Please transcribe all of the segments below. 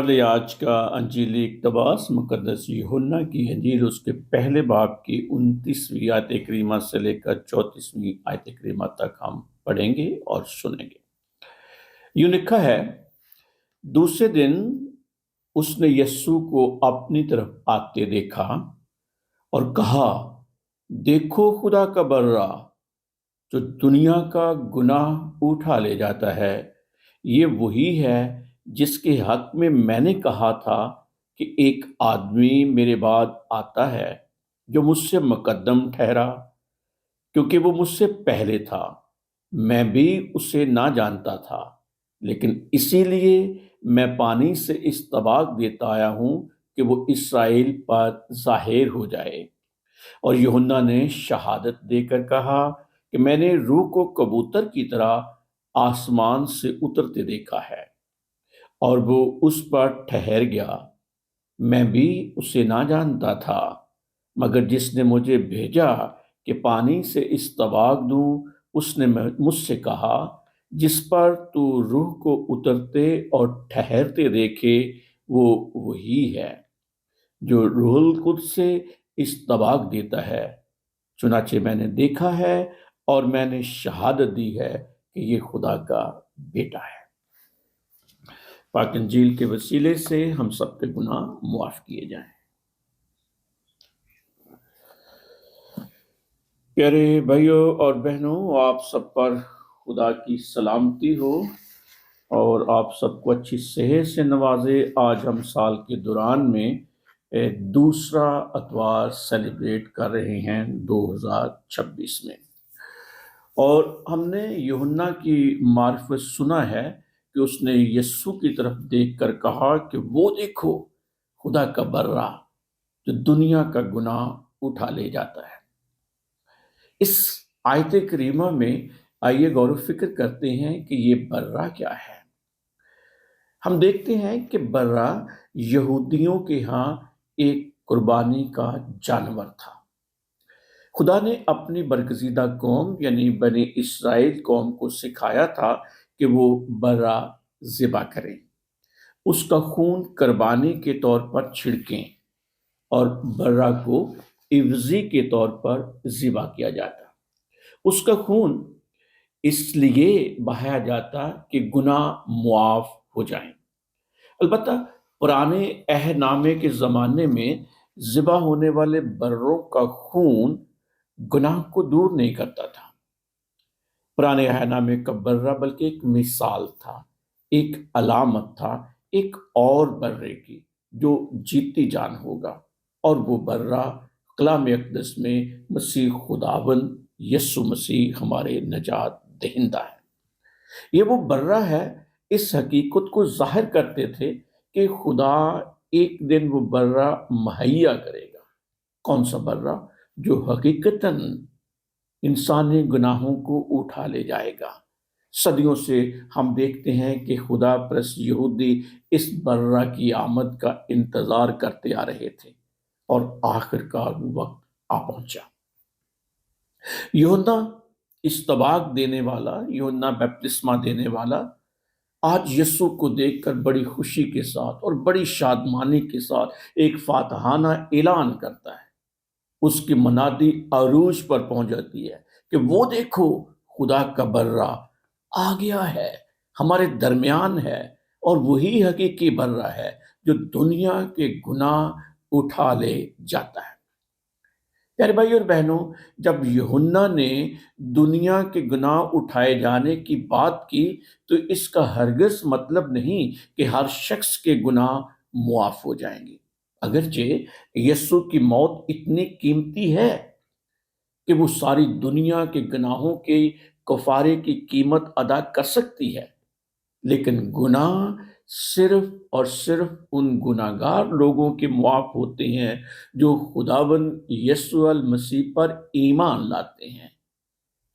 ہمارے لیے آج کا انجیلی اقتباس مقدس یوحنا کی انجیل اس کے پہلے باب کی 29ویں آیت کریمہ سے لے کر 34ویں آیت کریمہ تک ہم پڑھیں گے اور سنیں گے۔ یوں لکھا ہے، دوسرے دن اس نے یسوع کو اپنی طرف آتے دیکھا اور کہا، دیکھو خدا کا برا جو دنیا کا گناہ اٹھا لے جاتا ہے۔ یہ وہی ہے جس کے حق میں نے کہا تھا کہ ایک آدمی میرے بعد آتا ہے جو مجھ سے مقدم ٹھہرا، کیونکہ وہ مجھ سے پہلے تھا۔ میں بھی اسے نہ جانتا تھا، لیکن اسی لیے میں پانی سے استباق دیتا آیا ہوں کہ وہ اسرائیل پر ظاہر ہو جائے۔ اور یوحنا نے شہادت دے کر کہا کہ میں نے روح کو کبوتر کی طرح آسمان سے اترتے دیکھا ہے، اور وہ اس پر ٹھہر گیا۔ میں بھی اسے نہ جانتا تھا، مگر جس نے مجھے بھیجا کہ پانی سے استباق دوں، اس نے مجھ سے کہا، جس پر تو روح کو اترتے اور ٹھہرتے دیکھے وہ وہی ہے جو روح القدس سے استباق دیتا ہے۔ چنانچہ میں نے دیکھا ہے اور میں نے شہادت دی ہے کہ یہ خدا کا بیٹا ہے۔ پاک انجیل کے وسیلے سے ہم سب کے گناہ معاف کیے جائیں۔ پیارے بھائیوں اور بہنوں، آپ سب پر خدا کی سلامتی ہو اور آپ سب کو اچھی صحت سے نوازے۔ آج ہم سال کے دوران میں دوسرا اتوار سیلیبریٹ کر رہے ہیں 2026 میں، اور ہم نے یوحنا کی معرفت سنا ہے کہ اس نے یسوع کی طرف دیکھ کر کہا کہ وہ دیکھو خدا کا برا جو دنیا کا گناہ اٹھا لے جاتا ہے۔ اس آیت کریمہ میں آئیے غور و فکر کرتے ہیں کہ یہ برا کیا ہے۔ ہم دیکھتے ہیں کہ برا یہودیوں کے ہاں ایک قربانی کا جانور تھا۔ خدا نے اپنی برگزیدہ قوم یعنی بنی اسرائیل قوم کو سکھایا تھا کہ وہ برا ذبح کریں، اس کا خون قربانی کے طور پر چھڑکیں اور برا کو عوضی کے طور پر ذبح کیا جاتا۔ اس کا خون اس لیے بہایا جاتا کہ گناہ معاف ہو جائیں۔ البتہ پرانے عہد نامے کے زمانے میں ذبح ہونے والے بروں کا خون گناہ کو دور نہیں کرتا تھا۔ پرانے عہد نامے کا برہ بلکہ ایک مثال تھا، ایک علامت تھا ایک اور برے کی جو جیتی جان ہوگا، اور وہ برہ کلام اقدس میں مسیح خداوند یسوع مسیح ہمارے نجات دہندہ ہے۔ یہ وہ برہ ہے، اس حقیقت کو ظاہر کرتے تھے کہ خدا ایک دن وہ برہ مہیا کرے گا۔ کون سا برہ؟ جو حقیقتاً انسانی گناہوں کو اٹھا لے جائے گا۔ صدیوں سے ہم دیکھتے ہیں کہ خدا پرست یہودی اس برہ کی آمد کا انتظار کرتے آ رہے تھے، اور آخرکار وہ وقت آ پہنچا۔ یوحنا استباق دینے والا، یوحنا بپتسمہ دینے والا آج یسوع کو دیکھ کر بڑی خوشی کے ساتھ اور بڑی شادمانی کے ساتھ ایک فاتحانہ اعلان کرتا ہے۔ اس کی منادی عروج پر پہنچ جاتی ہے کہ وہ دیکھو خدا کا برہ آ گیا ہے، ہمارے درمیان ہے، اور وہی حقیقی برہ ہے جو دنیا کے گناہ اٹھا لے جاتا ہے۔ پیارے بھائی اور بہنوں، جب یوحنا نے دنیا کے گناہ اٹھائے جانے کی بات کی تو اس کا ہرگز مطلب نہیں کہ ہر شخص کے گناہ معاف ہو جائیں گے۔ اگرچہ یسوع کی موت اتنی قیمتی ہے کہ وہ ساری دنیا کے گناہوں کے کفارے کی قیمت ادا کر سکتی ہے، لیکن گناہ صرف اور صرف ان گناہگار لوگوں کے معاف ہوتے ہیں جو خداوند یسوع المسیح پر ایمان لاتے ہیں۔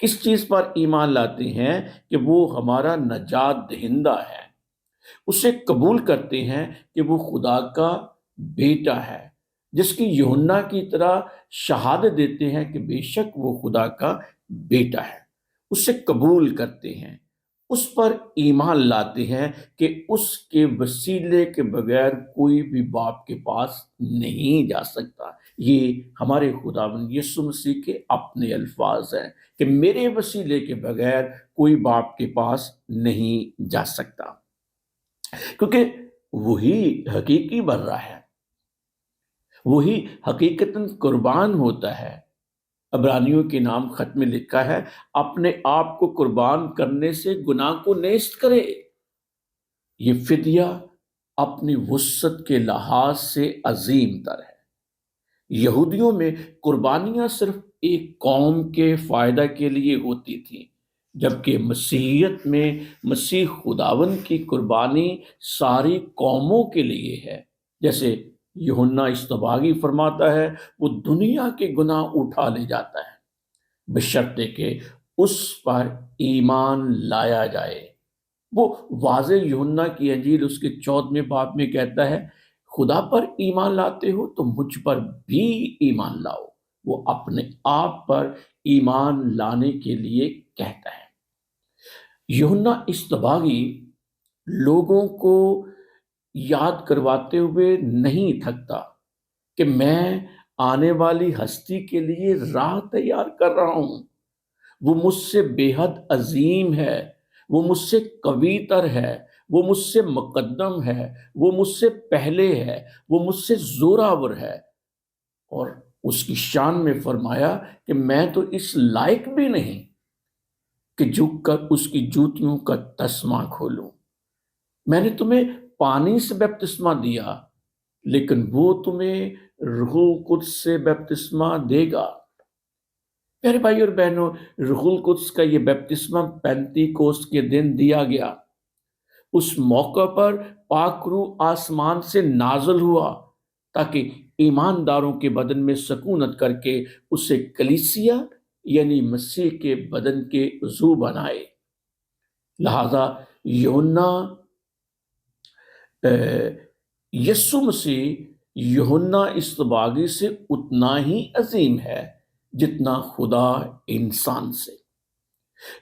کس چیز پر ایمان لاتے ہیں؟ کہ وہ ہمارا نجات دہندہ ہے، اسے قبول کرتے ہیں کہ وہ خدا کا بیٹا ہے، جس کی یوحنا کی طرح شہادت دیتے ہیں کہ بے شک وہ خدا کا بیٹا ہے، اسے قبول کرتے ہیں اس پر ایمان لاتے ہیں کہ اس کے وسیلے کے بغیر کوئی بھی باپ کے پاس نہیں جا سکتا۔ یہ ہمارے خداوند یسوع مسیح کے اپنے الفاظ ہیں کہ میرے وسیلے کے بغیر کوئی باپ کے پاس نہیں جا سکتا، کیونکہ وہی حقیقی بر رہا ہے، وہی حقیقتاً قربان ہوتا ہے۔ عبرانیوں کے نام خط میں لکھا ہے، اپنے آپ کو قربان کرنے سے گناہ کو نیست کرے۔ یہ فدیہ اپنی وسعت کے لحاظ سے عظیم تر ہے۔ یہودیوں میں قربانیاں صرف ایک قوم کے فائدہ کے لیے ہوتی تھیں، جبکہ مسیحیت میں مسیح خداوند کی قربانی ساری قوموں کے لیے ہے۔ جیسے یوحنا اصطباغی فرماتا ہے، وہ دنیا کے گناہ اٹھا لے جاتا ہے بشرطے کہ اس پر ایمان لایا جائے۔ وہ واضح یوحنا کی انجیل اس کے 14ویں باب میں کہتا ہے، خدا پر ایمان لاتے ہو تو مجھ پر بھی ایمان لاؤ۔ وہ اپنے آپ پر ایمان لانے کے لیے کہتا ہے۔ یوحنا اصطباغی لوگوں کو یاد کرواتے ہوئے نہیں تھکتا کہ میں آنے والی ہستی کے لیے راہ تیار کر رہا ہوں۔ وہ مجھ سے بے حد عظیم ہے، وہ مجھ سے قوی تر ہے، وہ مجھ سے مقدم ہے، وہ مجھ سے پہلے ہے، وہ مجھ سے زوراور ہے۔ اور اس کی شان میں فرمایا کہ میں تو اس لائق بھی نہیں کہ جھک کر اس کی جوتیوں کا تسمہ کھولوں۔ میں نے تمہیں پانی سے بپتسمہ دیا، لیکن وہ تمہیں روح القدس سے بپتسمہ دے گا۔ پیارے بھائی اور بہنوں، روح القدس کا یہ بپتسمہ پینتیکوست کے دن دیا گیا۔ اس موقع پر پاک روح آسمان سے نازل ہوا تاکہ ایمانداروں کے بدن میں سکونت کر کے اسے کلیسیا یعنی مسیح کے بدن کے عضو بنائے۔ لہذا یوحنا یسوع مسیح یوحنا اصطباغی سے اتنا ہی عظیم ہے جتنا خدا انسان سے۔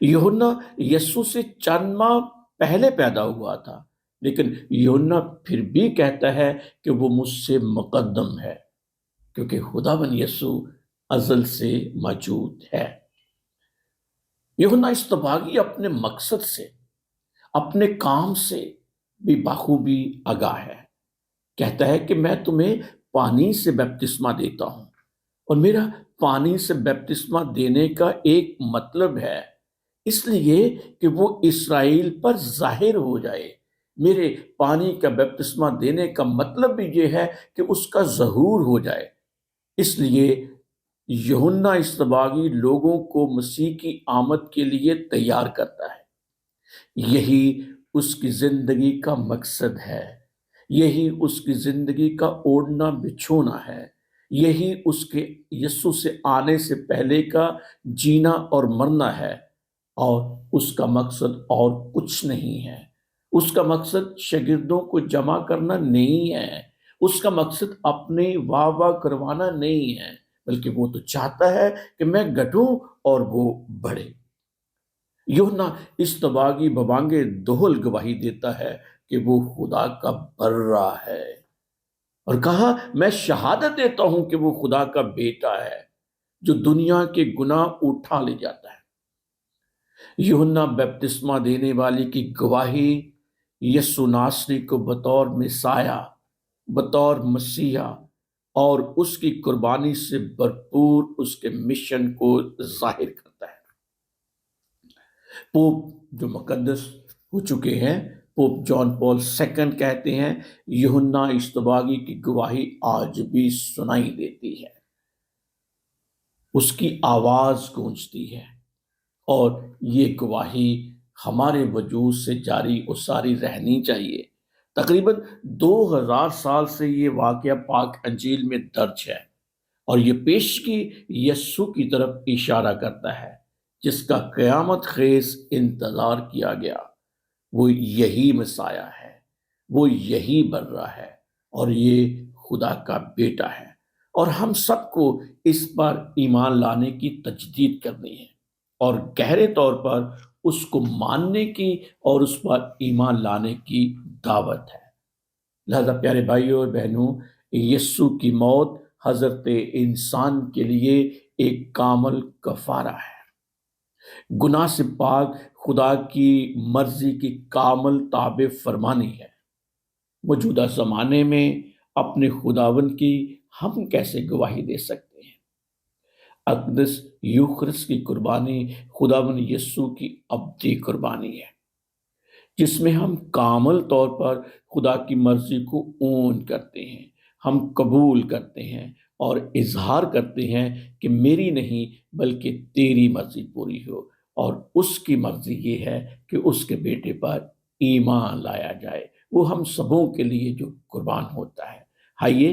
یوحنا یسوع سے چند ماہ پہلے پیدا ہوا تھا، لیکن یوحنا پھر بھی کہتا ہے کہ وہ مجھ سے مقدم ہے، کیونکہ خداوند یسوع ازل سے موجود ہے۔ یوحنا اصطباغی اپنے مقصد سے، اپنے کام سے بھی بخوبی آگاہ ہے۔ کہتا ہے کہ میں تمہیں پانی سے بپتسمہ دیتا ہوں، اور میرا پانی سے بپتسمہ دینے کا ایک مطلب ہے، اس لیے کہ وہ اسرائیل پر ظاہر ہو جائے۔ میرے پانی کا بپتسمہ دینے کا مطلب بھی یہ ہے کہ اس کا ظہور ہو جائے۔ اس لیے یوحنا اصطباغی لوگوں کو مسیح کی آمد کے لیے تیار کرتا ہے۔ یہی اس کی زندگی کا مقصد ہے، یہی اس کی زندگی کا اوڑھنا بچھونا ہے، یہی اس کے یسوع سے آنے سے پہلے کا جینا اور مرنا ہے، اور اس کا مقصد اور کچھ نہیں ہے۔ اس کا مقصد شاگردوں کو جمع کرنا نہیں ہے، اس کا مقصد اپنے واہ واہ کروانا نہیں ہے، بلکہ وہ تو چاہتا ہے کہ میں گھٹوں اور وہ بڑھے۔ یوحنا اصطباغی ببانگ دہل گواہی دیتا ہے کہ وہ خدا کا برہ ہے، اور کہا میں شہادت دیتا ہوں کہ وہ خدا کا بیٹا ہے جو دنیا کے گناہ اٹھا لے جاتا ہے۔ یوحنا بپتسمہ دینے والی کی گواہی یسوع ناصری کو بطور مسیح، بطور مسیحا اور اس کی قربانی سے بھرپور اس کے مشن کو ظاہر کرتا ہے۔ پوپ جو مقدس ہو چکے ہیں، پوپ جان پال سیکنڈ کہتے ہیں، یوحنا اصطباغی کی گواہی آج بھی سنائی دیتی ہے، اس کی آواز گونجتی ہے، اور یہ گواہی ہمارے وجود سے جاری و ساری رہنی چاہیے۔ تقریباً 2000 سال سے یہ واقعہ پاک انجیل میں درج ہے، اور یہ پیشگی یسوع کی طرف اشارہ کرتا ہے جس کا قیامت خیز انتظار کیا گیا۔ وہ یہی مسیح ہے، وہ یہی برہ ہے، اور یہ خدا کا بیٹا ہے، اور ہم سب کو اس پر ایمان لانے کی تجدید کرنی ہے، اور گہرے طور پر اس کو ماننے کی اور اس پر ایمان لانے کی دعوت ہے۔ لہذا پیارے بھائیوں اور بہنوں، یسوع کی موت حضرت انسان کے لیے ایک کامل کفارہ ہے، گناہ سے پاک خدا کی مرضی کی کامل تابع فرمانی ہے۔ موجودہ زمانے میں اپنے خداوند کی ہم کیسے گواہی دے سکتے ہیں؟ اقدس یوخرس کی قربانی خداوند یسوع کی ابدی قربانی ہے، جس میں ہم کامل طور پر خدا کی مرضی کو اون کرتے ہیں، ہم قبول کرتے ہیں اور اظہار کرتے ہیں کہ میری نہیں بلکہ تیری مرضی پوری ہو، اور اس کی مرضی یہ ہے کہ اس کے بیٹے پر ایمان لایا جائے، وہ ہم سبوں کے لیے جو قربان ہوتا ہے۔ آئیے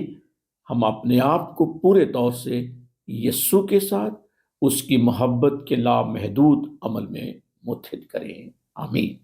ہم اپنے آپ کو پورے طور سے یسوع کے ساتھ اس کی محبت کے لامحدود عمل میں متحد کریں۔ آمین۔